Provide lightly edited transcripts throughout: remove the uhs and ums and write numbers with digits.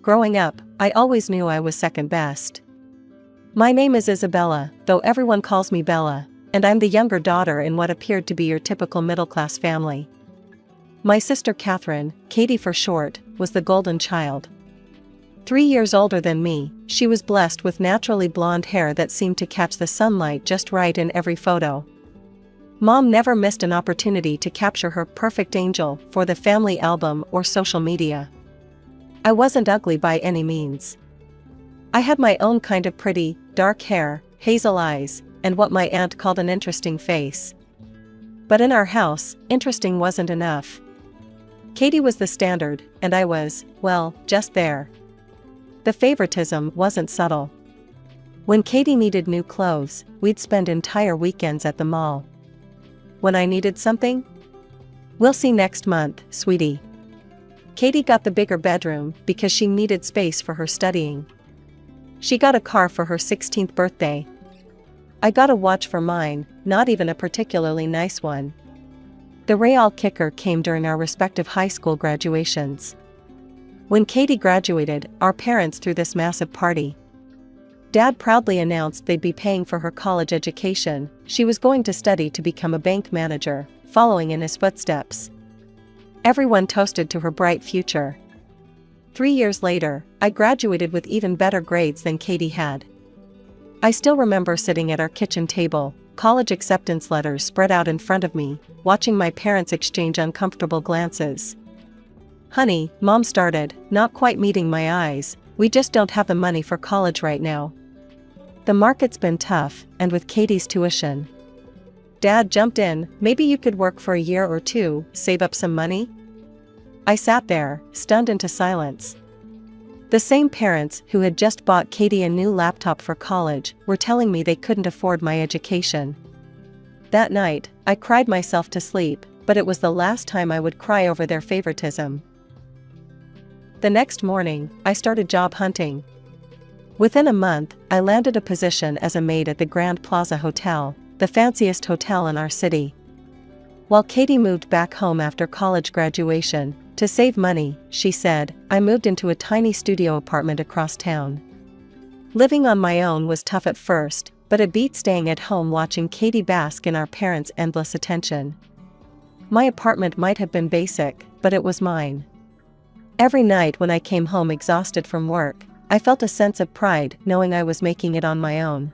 Growing up, I always knew I was second best. My name is Isabella, though everyone calls me Bella, and I'm the younger daughter in what appeared to be your typical middle-class family. My sister Catherine, Katie for short, was the golden child. 3 years older than me, she was blessed with naturally blonde hair that seemed to catch the sunlight just right in every photo. Mom never missed an opportunity to capture her perfect angel for the family album or social media. I wasn't ugly by any means. I had my own kind of pretty, dark hair, hazel eyes, and what my aunt called an interesting face. But in our house, interesting wasn't enough. Katie was the standard, and I was, well, just there. The favoritism wasn't subtle. When Katie needed new clothes, we'd spend entire weekends at the mall. When I needed something? We'll see next month, sweetie. Katie got the bigger bedroom because she needed space for her studying. She got a car for her 16th birthday. I got a watch for mine, not even a particularly nice one. The real kicker came during our respective high school graduations. When Katie graduated, our parents threw this massive party. Dad proudly announced they'd be paying for her college education. She was going to study to become a bank manager, following in his footsteps. Everyone toasted to her bright future. 3 years later, I graduated with even better grades than Katie had. I still remember sitting at our kitchen table, college acceptance letters spread out in front of me, watching my parents exchange uncomfortable glances. "Honey," Mom started, not quite meeting my eyes, "we just don't have the money for college right now. The market's been tough, and with Katie's tuition." Dad jumped in, "Maybe you could work for a year or two, save up some money?" I sat there, stunned into silence. The same parents who had just bought Katie a new laptop for college were telling me they couldn't afford my education. That night, I cried myself to sleep, but it was the last time I would cry over their favoritism. The next morning, I started job hunting. Within a month, I landed a position as a maid at the Grand Plaza Hotel, the fanciest hotel in our city. While Katie moved back home after college graduation, to save money, she said, I moved into a tiny studio apartment across town. Living on my own was tough at first, but it beat staying at home watching Katie bask in our parents' endless attention. My apartment might have been basic, but it was mine. Every night when I came home exhausted from work, I felt a sense of pride knowing I was making it on my own.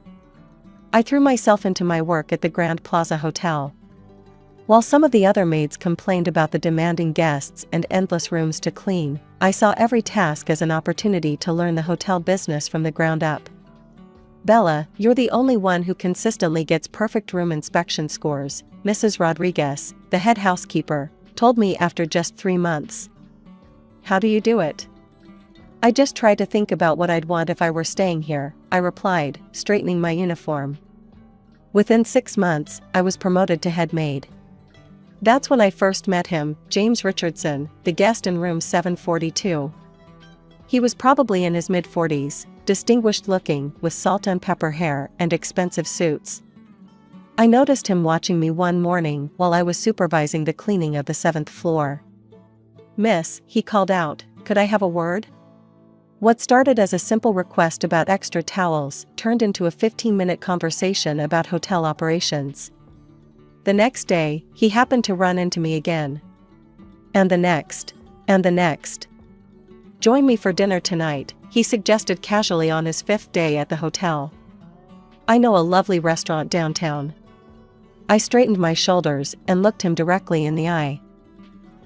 I threw myself into my work at the Grand Plaza Hotel. While some of the other maids complained about the demanding guests and endless rooms to clean, I saw every task as an opportunity to learn the hotel business from the ground up. "Bella, you're the only one who consistently gets perfect room inspection scores," Mrs. Rodriguez, the head housekeeper, told me after just 3 months. "How do you do it?" "I just try to think about what I'd want if I were staying here," I replied, straightening my uniform. Within 6 months, I was promoted to head maid. That's when I first met him, James Richardson, the guest in room 742. He was probably in his mid-40s, distinguished looking, with salt and pepper hair and expensive suits. I noticed him watching me one morning while I was supervising the cleaning of the 7th floor. "Miss," he called out, "could I have a word?" What started as a simple request about extra towels turned into a 15-minute conversation about hotel operations. The next day, he happened to run into me again. And the next. And the next. "Join me for dinner tonight," he suggested casually on his 5th day at the hotel. "I know a lovely restaurant downtown." I straightened my shoulders and looked him directly in the eye.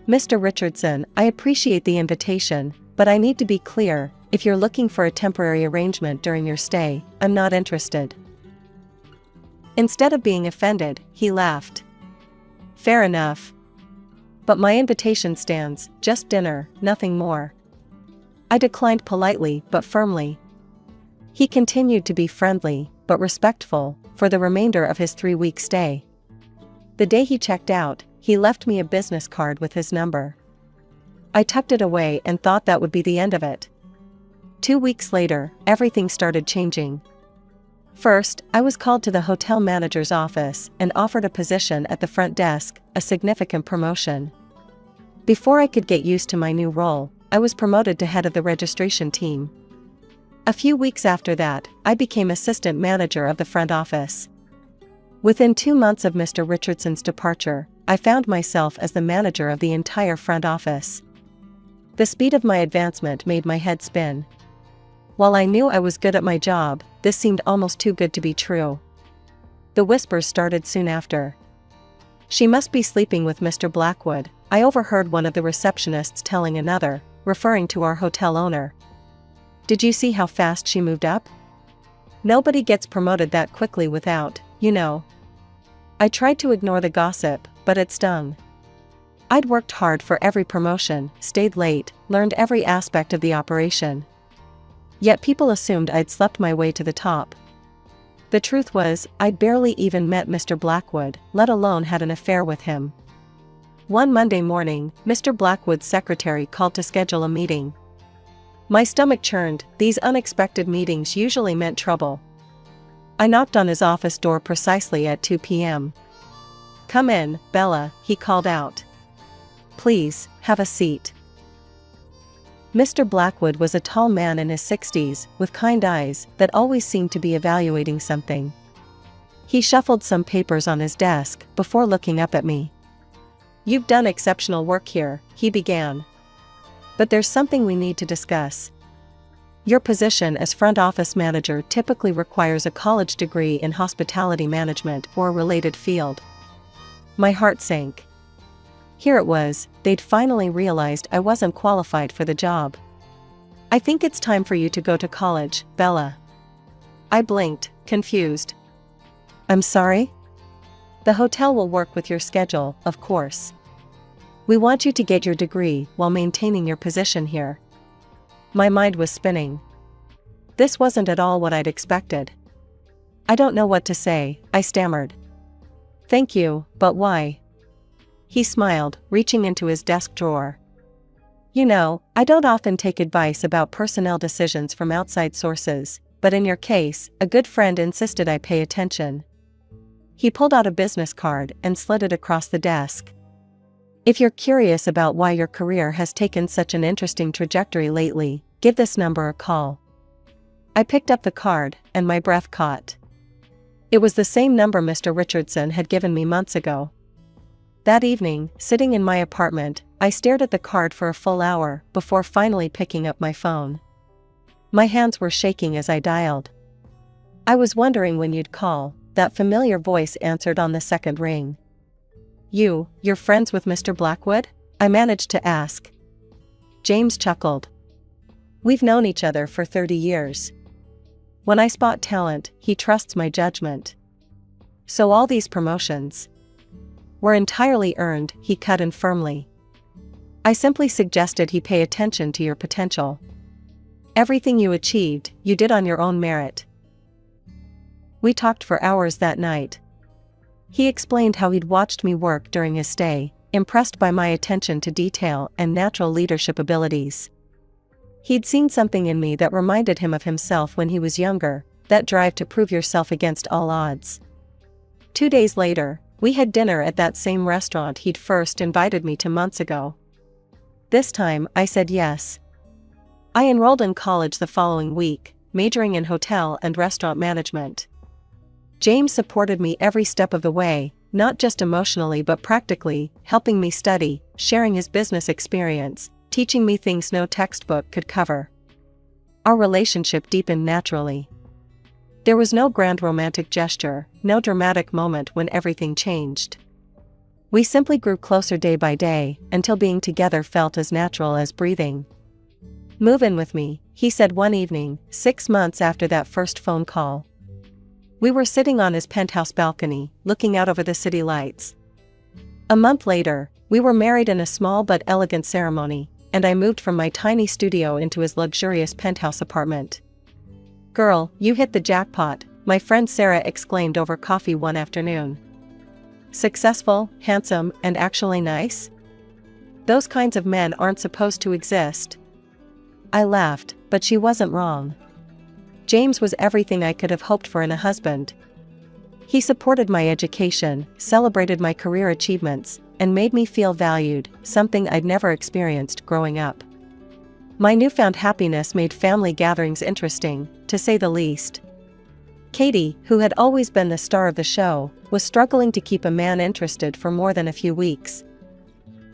"Mr. Richardson, I appreciate the invitation, but I need to be clear, if you're looking for a temporary arrangement during your stay, I'm not interested." Instead of being offended, he laughed. "Fair enough. But my invitation stands, just dinner, nothing more." I declined politely but firmly. He continued to be friendly, but respectful, for the remainder of his 3-week stay. The day he checked out, he left me a business card with his number. I tucked it away and thought that would be the end of it. 2 weeks later, everything started changing. First, I was called to the hotel manager's office and offered a position at the front desk, a significant promotion. Before I could get used to my new role, I was promoted to head of the registration team. A few weeks after that, I became assistant manager of the front office. Within 2 months of Mr. Richardson's departure, I found myself as the manager of the entire front office. The speed of my advancement made my head spin. While I knew I was good at my job, this seemed almost too good to be true. The whispers started soon after. "She must be sleeping with Mr. Blackwood," I overheard one of the receptionists telling another, referring to our hotel owner. "Did you see how fast she moved up? Nobody gets promoted that quickly without, you know." I tried to ignore the gossip, but it stung. I'd worked hard for every promotion, stayed late, learned every aspect of the operation. Yet people assumed I'd slept my way to the top. The truth was, I'd barely even met Mr. Blackwood, let alone had an affair with him. One Monday morning, Mr. Blackwood's secretary called to schedule a meeting. My stomach churned. These unexpected meetings usually meant trouble. I knocked on his office door precisely at 2 p.m. "Come in, Bella," he called out. "Please, have a seat." Mr. Blackwood was a tall man in his 60s, with kind eyes that always seemed to be evaluating something. He shuffled some papers on his desk before looking up at me. "You've done exceptional work here," he began. "But there's something we need to discuss. Your position as front office manager typically requires a college degree in hospitality management or a related field." My heart sank. Here it was, they'd finally realized I wasn't qualified for the job. "I think it's time for you to go to college, Bella." I blinked, confused. "I'm sorry?" "The hotel will work with your schedule, of course. We want you to get your degree while maintaining your position here." My mind was spinning. This wasn't at all what I'd expected. "I don't know what to say," I stammered. "Thank you, but why?" He smiled, reaching into his desk drawer. "You know, I don't often take advice about personnel decisions from outside sources, but in your case, a good friend insisted I pay attention." He pulled out a business card and slid it across the desk. "If you're curious about why your career has taken such an interesting trajectory lately, give this number a call." I picked up the card, and my breath caught. It was the same number Mr. Richardson had given me months ago. That evening, sitting in my apartment, I stared at the card for a full hour before finally picking up my phone. My hands were shaking as I dialed. "I was wondering when you'd call," that familiar voice answered on the second ring. You're friends with Mr. Blackwood?" I managed to ask. James chuckled. "We've known each other for 30 years. When I spot talent, he trusts my judgment. So all these promotions were entirely earned," he cut in firmly. "I simply suggested he pay attention to your potential. Everything you achieved, you did on your own merit." We talked for hours that night. He explained how he'd watched me work during his stay, impressed by my attention to detail and natural leadership abilities. He'd seen something in me that reminded him of himself when he was younger, that drive to prove yourself against all odds. 2 days later, we had dinner at that same restaurant he'd first invited me to months ago. This time, I said yes. I enrolled in college the following week, majoring in hotel and restaurant management. James supported me every step of the way, not just emotionally but practically, helping me study, sharing his business experience, teaching me things no textbook could cover. Our relationship deepened naturally. There was no grand romantic gesture, no dramatic moment when everything changed. We simply grew closer day by day, until being together felt as natural as breathing. "Move in with me," he said one evening, 6 months after that first phone call. We were sitting on his penthouse balcony, looking out over the city lights. A month later, we were married in a small but elegant ceremony, and I moved from my tiny studio into his luxurious penthouse apartment. "Girl, you hit the jackpot," my friend Sarah exclaimed over coffee one afternoon. "Successful, handsome, and actually nice? Those kinds of men aren't supposed to exist." I laughed, but she wasn't wrong. James was everything I could have hoped for in a husband. He supported my education, celebrated my career achievements, and made me feel valued, something I'd never experienced growing up. My newfound happiness made family gatherings interesting, to say the least. Katie, who had always been the star of the show, was struggling to keep a man interested for more than a few weeks.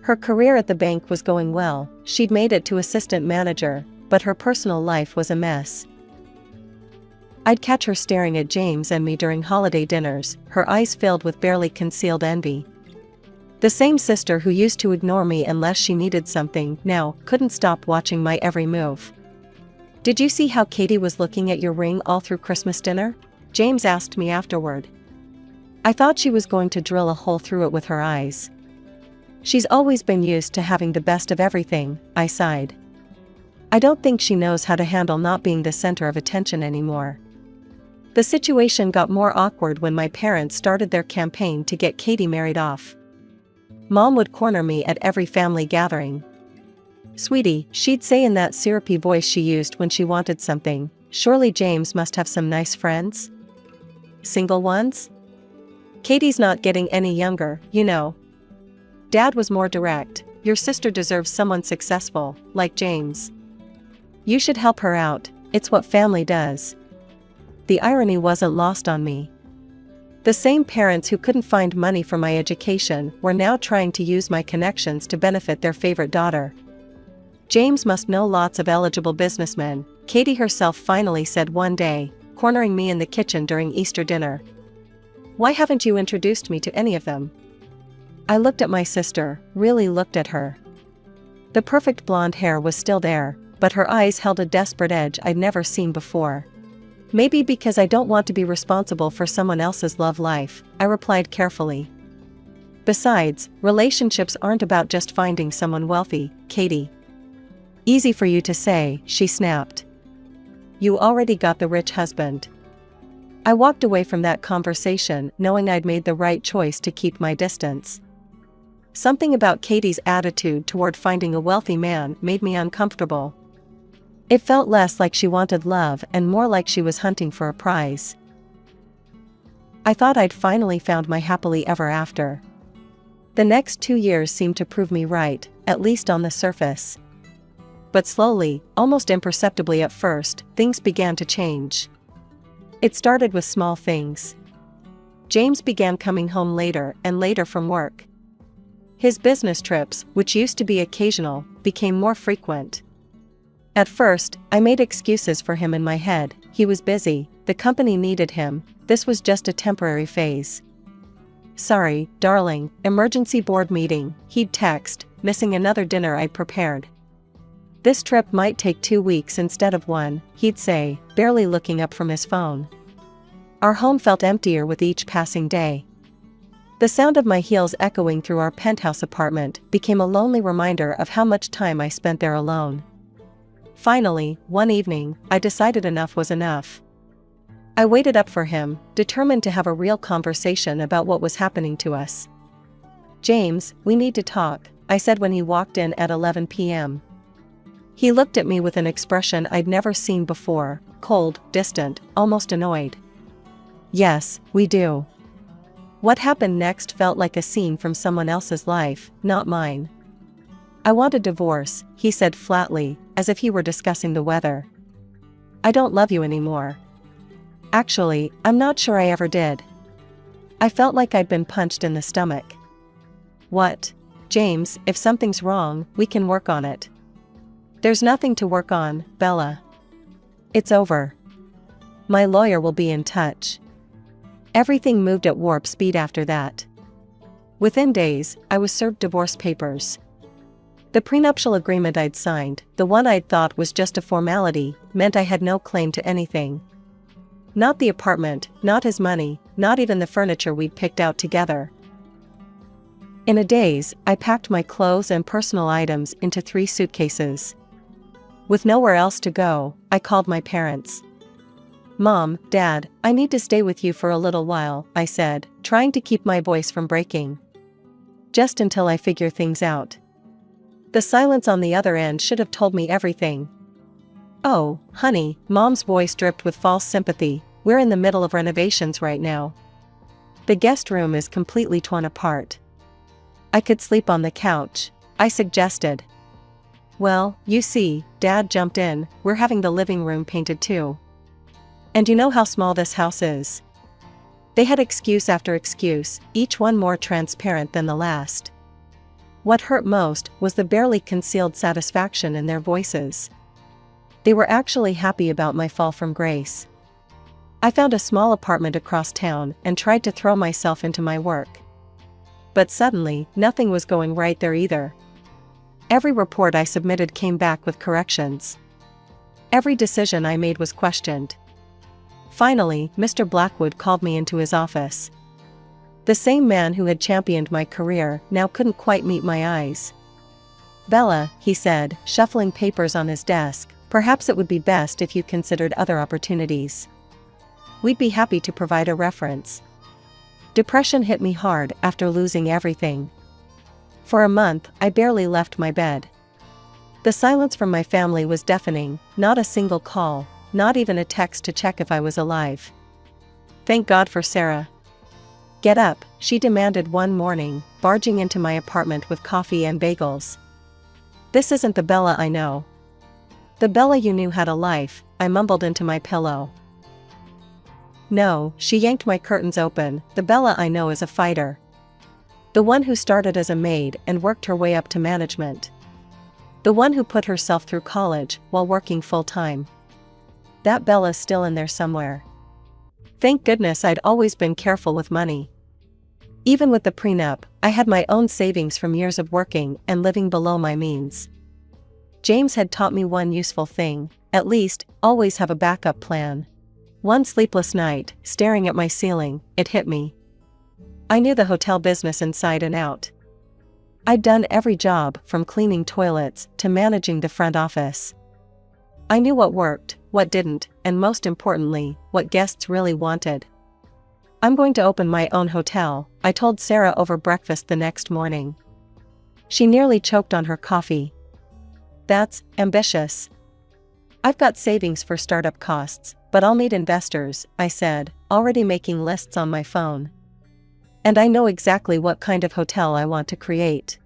Her career at the bank was going well, she'd made it to assistant manager, but her personal life was a mess. I'd catch her staring at James and me during holiday dinners, her eyes filled with barely concealed envy. The same sister who used to ignore me unless she needed something now couldn't stop watching my every move. "Did you see how Katie was looking at your ring all through Christmas dinner?" James asked me afterward. I thought she was going to drill a hole through it with her eyes. "She's always been used to having the best of everything," I sighed. "I don't think she knows how to handle not being the center of attention anymore." The situation got more awkward when my parents started their campaign to get Katie married off. Mom would corner me at every family gathering. "Sweetie," she'd say in that syrupy voice she used when she wanted something, "surely James must have some nice friends? Single ones? Katie's not getting any younger, you know." Dad was more direct. "Your sister deserves someone successful, like James. You should help her out, it's what family does." The irony wasn't lost on me. The same parents who couldn't find money for my education were now trying to use my connections to benefit their favorite daughter. "James must know lots of eligible businessmen," Katie herself finally said one day, cornering me in the kitchen during Easter dinner. "Why haven't you introduced me to any of them?" I looked at my sister, really looked at her. The perfect blonde hair was still there, but her eyes held a desperate edge I'd never seen before. "Maybe because I don't want to be responsible for someone else's love life," I replied carefully. "Besides, relationships aren't about just finding someone wealthy, Katie." "Easy for you to say," she snapped. "You already got the rich husband." I walked away from that conversation knowing I'd made the right choice to keep my distance. Something about Katie's attitude toward finding a wealthy man made me uncomfortable. It felt less like she wanted love and more like she was hunting for a prize. I thought I'd finally found my happily ever after. The next 2 years seemed to prove me right, at least on the surface. But slowly, almost imperceptibly at first, things began to change. It started with small things. James began coming home later and later from work. His business trips, which used to be occasional, became more frequent. At first, I made excuses for him in my head. He was busy, the company needed him, this was just a temporary phase. "Sorry, darling, emergency board meeting," he'd text, missing another dinner I'd prepared. "This trip might take 2 weeks instead of 1, he'd say, barely looking up from his phone. Our home felt emptier with each passing day. The sound of my heels echoing through our penthouse apartment became a lonely reminder of how much time I spent there alone. Finally, one evening, I decided enough was enough. I waited up for him, determined to have a real conversation about what was happening to us. "James, we need to talk," I said when he walked in at 11 p.m. He looked at me with an expression I'd never seen before, cold, distant, almost annoyed. "Yes, we do." What happened next felt like a scene from someone else's life, not mine. "I want a divorce," he said flatly, as if he were discussing the weather. "I don't love you anymore." Actually, I'm not sure I ever did. I felt like I'd been punched in the stomach. "What?" "James, if something's wrong, we can work on it." "There's nothing to work on, Bella. It's over. My lawyer will be in touch." Everything moved at warp speed after that. Within days, I was served divorce papers. The prenuptial agreement I'd signed, the one I'd thought was just a formality, meant I had no claim to anything. Not the apartment, not his money, not even the furniture we'd picked out together. In a daze, I packed my clothes and personal items into 3 suitcases. With nowhere else to go, I called my parents. "Mom, Dad, I need to stay with you for a little while," I said, trying to keep my voice from breaking. "Just until I figure things out." The silence on the other end should have told me everything. "Oh, honey," Mom's voice dripped with false sympathy, "we're in the middle of renovations right now. The guest room is completely torn apart." "I could sleep on the couch," I suggested. "Well, you see," Dad jumped in, "we're having the living room painted too. And you know how small this house is." They had excuse after excuse, each one more transparent than the last. What hurt most was the barely concealed satisfaction in their voices. They were actually happy about my fall from grace. I found a small apartment across town and tried to throw myself into my work. But suddenly, nothing was going right there either. Every report I submitted came back with corrections. Every decision I made was questioned. Finally, Mr. Blackwood called me into his office. The same man who had championed my career now couldn't quite meet my eyes. "Bella," he said, shuffling papers on his desk, "perhaps it would be best if you considered other opportunities. We'd be happy to provide a reference." Depression hit me hard after losing everything. For a month, I barely left my bed. The silence from my family was deafening, not a single call, not even a text to check if I was alive. Thank God for Sarah. "Get up," she demanded one morning, barging into my apartment with coffee and bagels. "This isn't the Bella I know." "The Bella you knew had a life," I mumbled into my pillow. "No," she yanked my curtains open, "the Bella I know is a fighter. The one who started as a maid and worked her way up to management. The one who put herself through college while working full-time. That Bella's still in there somewhere." Thank goodness I'd always been careful with money. Even with the prenup, I had my own savings from years of working and living below my means. James had taught me one useful thing, at least, always have a backup plan. One sleepless night, staring at my ceiling, it hit me. I knew the hotel business inside and out. I'd done every job from cleaning toilets to managing the front office. I knew what worked, what didn't, and most importantly, what guests really wanted. "I'm going to open my own hotel," I told Sarah over breakfast the next morning. She nearly choked on her coffee. "That's ambitious." "I've got savings for startup costs, but I'll need investors," I said, already making lists on my phone. "And I know exactly what kind of hotel I want to create."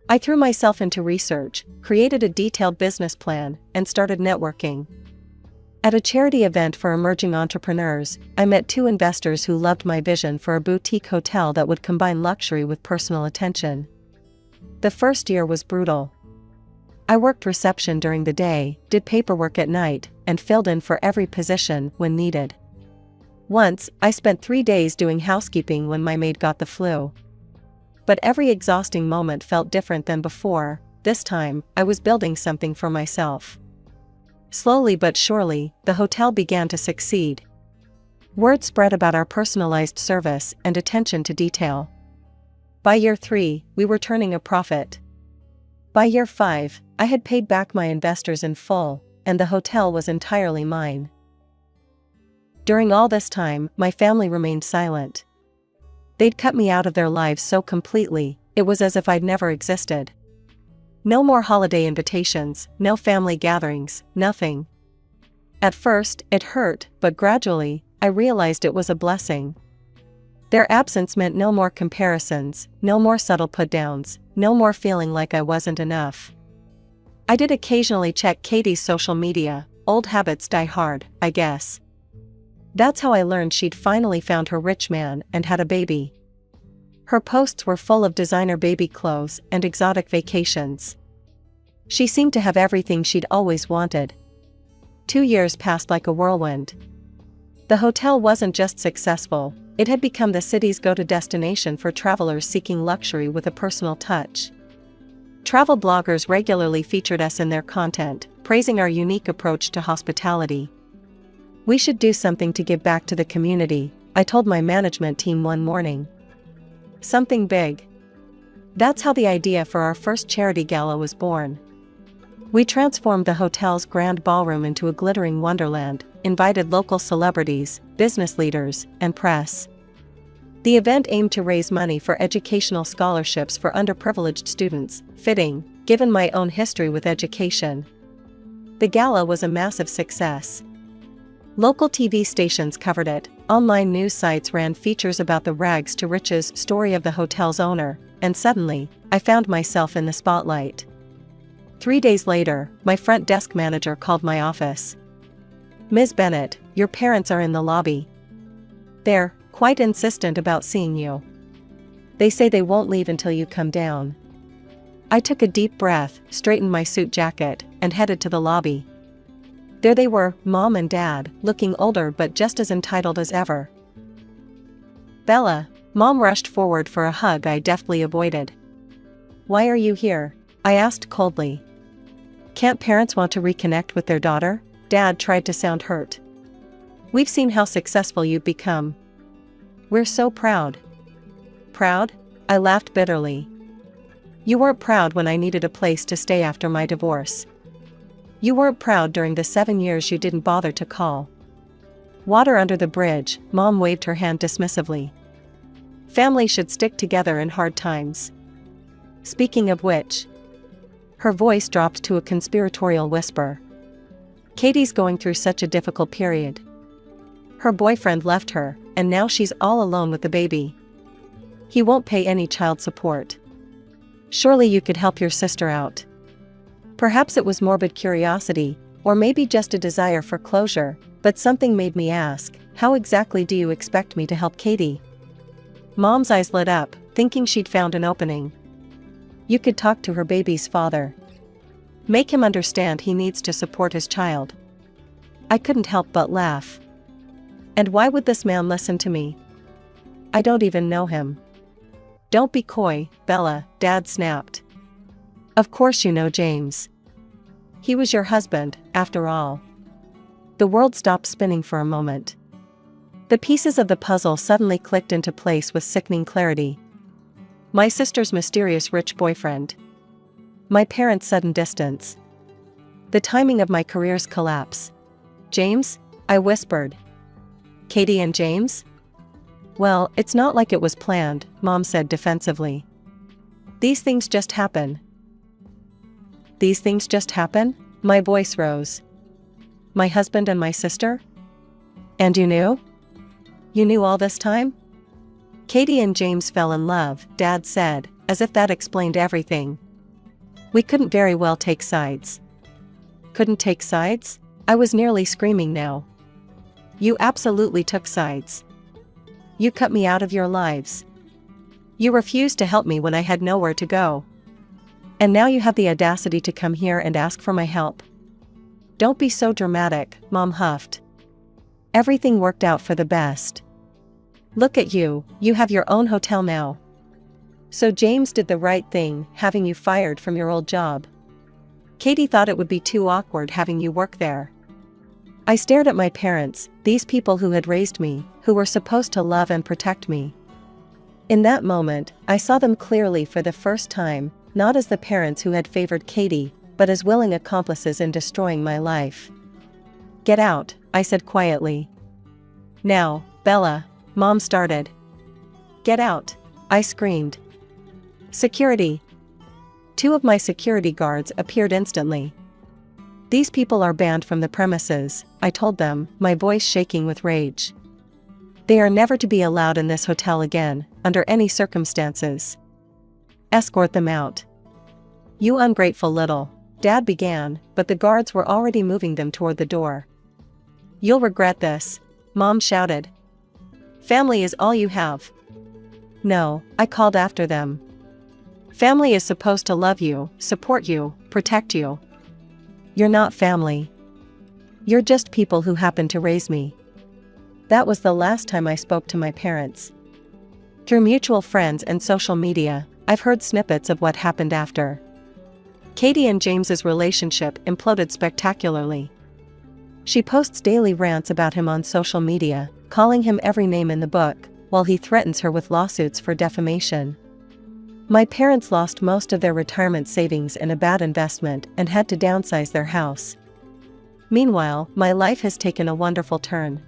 I threw myself into research, created a detailed business plan, and started networking. At a charity event for emerging entrepreneurs, I met 2 investors who loved my vision for a boutique hotel that would combine luxury with personal attention. The first year was brutal. I worked reception during the day, did paperwork at night, and filled in for every position when needed. Once, I spent 3 days doing housekeeping when my maid got the flu. But every exhausting moment felt different than before. This time, I was building something for myself. Slowly but surely, the hotel began to succeed. Word spread about our personalized service and attention to detail. By year 3, we were turning a profit. By year 5, I had paid back my investors in full, and the hotel was entirely mine. During all this time, my family remained silent. They'd cut me out of their lives so completely, it was as if I'd never existed. No more holiday invitations, no family gatherings, nothing. At first, it hurt, but gradually, I realized it was a blessing. Their absence meant no more comparisons, no more subtle put-downs, no more feeling like I wasn't enough. I did occasionally check Katie's social media, old habits die hard, I guess. That's how I learned she'd finally found her rich man and had a baby. Her posts were full of designer baby clothes and exotic vacations. She seemed to have everything she'd always wanted. 2 years passed like a whirlwind. The hotel wasn't just successful, it had become the city's go-to destination for travelers seeking luxury with a personal touch. Travel bloggers regularly featured us in their content, praising our unique approach to hospitality. "We should do something to give back to the community," I told my management team one morning. "Something big." That's how the idea for our first charity gala was born. We transformed the hotel's grand ballroom into a glittering wonderland, invited local celebrities, business leaders, and press. The event aimed to raise money for educational scholarships for underprivileged students, fitting, given my own history with education. The gala was a massive success. Local TV stations covered it, online news sites ran features about the rags to riches story of the hotel's owner, and suddenly, I found myself in the spotlight. 3 days later, my front desk manager called my office. "Ms. Bennett, your parents are in the lobby. They're quite insistent about seeing you. They say they won't leave until you come down." I took a deep breath, straightened my suit jacket, and headed to the lobby. There they were, Mom and Dad, looking older but just as entitled as ever. "Bella," Mom rushed forward for a hug I deftly avoided. "Why are you here?" I asked coldly. "Can't parents want to reconnect with their daughter?" Dad tried to sound hurt. "We've seen how successful you've become. We're so proud." "Proud?" I laughed bitterly. "You weren't proud when I needed a place to stay after my divorce. You weren't proud during the 7 years you didn't bother to call." "Water under the bridge," Mom waved her hand dismissively. "Family should stick together in hard times. Speaking of which..." Her voice dropped to a conspiratorial whisper. "Katie's going through such a difficult period. Her boyfriend left her, and now she's all alone with the baby. He won't pay any child support. Surely you could help your sister out." Perhaps it was morbid curiosity, or maybe just a desire for closure, but something made me ask, "How exactly do you expect me to help Katie?" Mom's eyes lit up, thinking she'd found an opening. "You could talk to her baby's father. Make him understand he needs to support his child." I couldn't help but laugh. "And why would this man listen to me? I don't even know him." "Don't be coy, Bella," Dad snapped. "Of course you know James. He was your husband, after all." The world stopped spinning for a moment. The pieces of the puzzle suddenly clicked into place with sickening clarity. My sister's mysterious rich boyfriend. My parents' sudden distance. The timing of my career's collapse. "James?" I whispered. "Katie and James?" "Well, it's not like it was planned," Mom said defensively. "These things just happen." "These things just happen?" My voice rose. "My husband and my sister? And you knew? You knew all this time?" "Katie and James fell in love," Dad said, as if that explained everything. "We couldn't very well take sides." "Couldn't take sides?" I was nearly screaming now. "You absolutely took sides. You cut me out of your lives. You refused to help me when I had nowhere to go. And now you have the audacity to come here and ask for my help." "Don't be so dramatic," Mom huffed. "Everything worked out for the best. Look at you, you have your own hotel now. So James did the right thing, having you fired from your old job. Katie thought it would be too awkward having you work there." I stared at my parents, these people who had raised me, who were supposed to love and protect me. In that moment, I saw them clearly for the first time, not as the parents who had favored Katie, but as willing accomplices in destroying my life. "Get out," I said quietly. "Now, Bella," Mom started. "Get out," I screamed. "Security." 2 of my security guards appeared instantly. "These people are banned from the premises," I told them, my voice shaking with rage. "They are never to be allowed in this hotel again, under any circumstances. Escort them out." "You ungrateful little..." Dad began, but the guards were already moving them toward the door. "You'll regret this," Mom shouted. "Family is all you have." "No," I called after them. "Family is supposed to love you, support you, protect you. You're not family. You're just people who happened to raise me." That was the last time I spoke to my parents. Through mutual friends and social media, I've heard snippets of what happened after. Katie and James's relationship imploded spectacularly. She posts daily rants about him on social media, calling him every name in the book, while he threatens her with lawsuits for defamation. My parents lost most of their retirement savings in a bad investment and had to downsize their house. Meanwhile, my life has taken a wonderful turn.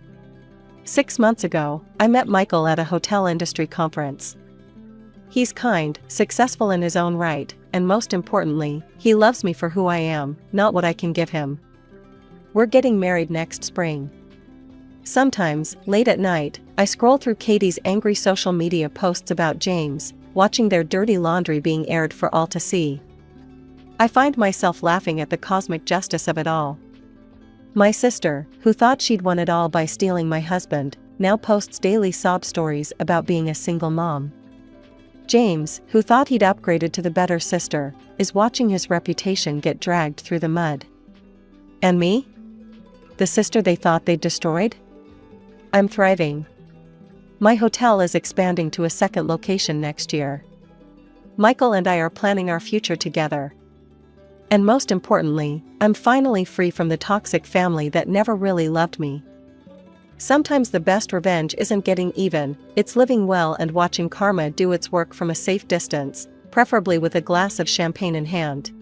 6 months ago, I met Michael at a hotel industry conference. He's kind, successful in his own right, and most importantly, he loves me for who I am, not what I can give him. We're getting married next spring. Sometimes, late at night, I scroll through Katie's angry social media posts about James, watching their dirty laundry being aired for all to see. I find myself laughing at the cosmic justice of it all. My sister, who thought she'd won it all by stealing my husband, now posts daily sob stories about being a single mom. James, who thought he'd upgraded to the better sister, is watching his reputation get dragged through the mud. And me? The sister they thought they'd destroyed? I'm thriving. My hotel is expanding to a second location next year. Michael and I are planning our future together. And most importantly, I'm finally free from the toxic family that never really loved me. Sometimes the best revenge isn't getting even, it's living well and watching karma do its work from a safe distance, preferably with a glass of champagne in hand.